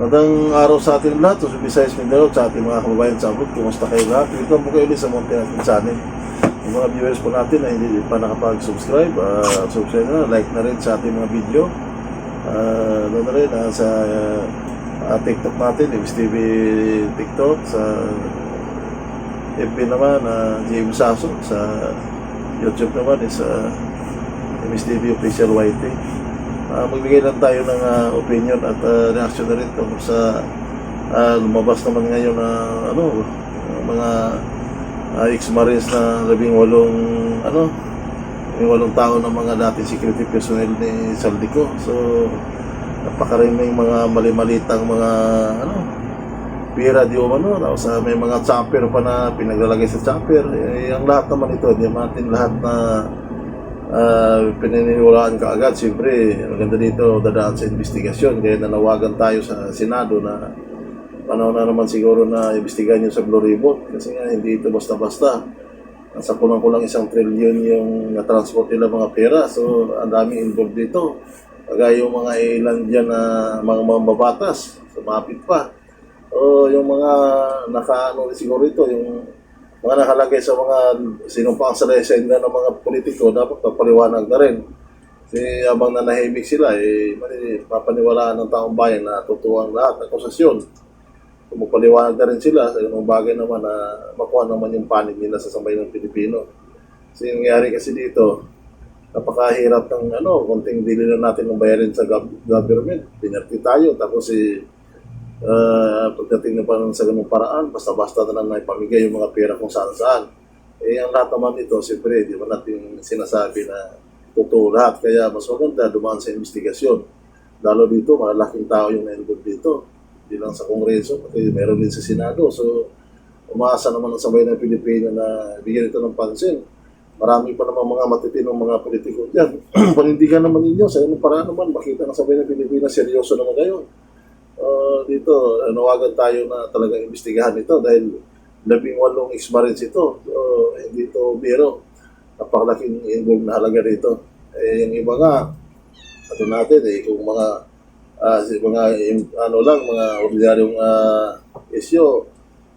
Magandang araw sa ating lahat, sa Visayas Mindanao, sa ating mga kababayan sa abroad. Kumusta kayo lahat? Welcome po kayo ulit sa Monte natin channel. Yung mga viewers po natin na hindi pa nakapag-subscribe, subscribe na, like na rin sa ating mga video. Doon na rin sa TikTok natin, MSTV TikTok, sa FB naman, James Sasso, sa YouTube naman is MSTV Official YT. Magbigay lang tayo ng opinion at reaction na rin tungkol sa lumabas naman ngayon na mga ex-marines na 18 tao ng mga dating security personnel ni Saldico. So napakaraming mga mali-malitang mga pira di umano, tapos may mga chopper pa na pinaglalagay sa chopper. Ang lahat naman ito, hindi natin lahat na pininiwalaan ka agad. Siyempre maganda dito dadaan sa investigasyon, kaya nanawagan tayo sa Senado na panahon na naman siguro na investigahan yung sa Blue Ribbon, kasi nga hindi ito basta-basta. Nasa kulang-kulang 1 trillion yung na-transport nila mga pera, so ang daming involved dito. Kagaya yung mga ilan dyan na mga mambabatas, sumapit pa. O yung mga siguro ito, yung mga nakalagay sa mga sinumpang sa lesenda ng mga politiko, dapat papaliwanag na rin. Kasi habang nanahimik sila, mapaniwalaan ng taong bayan na totoo ang lahat ng akusasyon. Kung magpaliwanag na rin sila, sa yung bagay naman na makuha naman yung panig nila sa sambayan ng Pilipino. Kasi yung nangyari kasi dito, napakahirap ng konting dili na natin ng bayarin sa government. Pinarti tayo, tapos pagdating na parang sa ganung paraan, basta-basta na lang naipamigay yung mga pera kung saan-saan. Ang lahat naman ito, siyempre, di ba natin sinasabi na totoo lahat. Kaya mas maganda dumaan sa investigasyon. Lalo dito, malaking tao yung na-involved dito. Hindi lang sa Kongreso, pati meron din sa Senado. So, umaasa naman ang sabay ng Pilipino na bigyan ito ng pansin. Marami pa naman mga matitinong mga politiko dyan. Panindigan naman ninyo, sa inong paraan naman, makita ng sabay ng Pilipino, seryoso naman kayo. Dito, nawagan tayo na talagang imbestigahan ito dahil 18 ex-marines ito. So, hindi ito biro. Napakalaking involved na halaga dito. Yung iba nga, natin, kung mga mga ordinaryong isyo,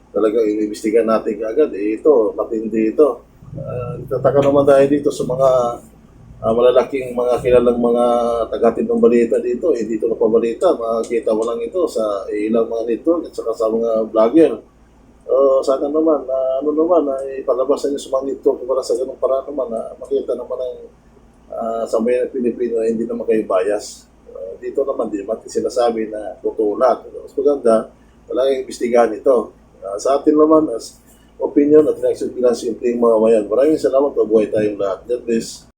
talagang inimbestigahan natin agad. Ito, matindi ito. Tataka naman tayo dito sa mga malalaking mga kilalang mga tagatid ng balita dito, dito na pabalita, makikita mo lang ito sa ilang mga network at saka sa mga vlogger. Sana naman, ipalabas nyo sa mga network para sa ganung paraan naman na makita naman ang sambayan ng Pilipino na hindi naman kayo bias. Dito naman, di naman sinasabi na totoo lahat. Mas maganda, talagang imbestigahan ito. Sa atin naman, as opinion at reaction bilang simpleng mga mayan. Maraming salamat, mabuhay tayong lahat. God bless.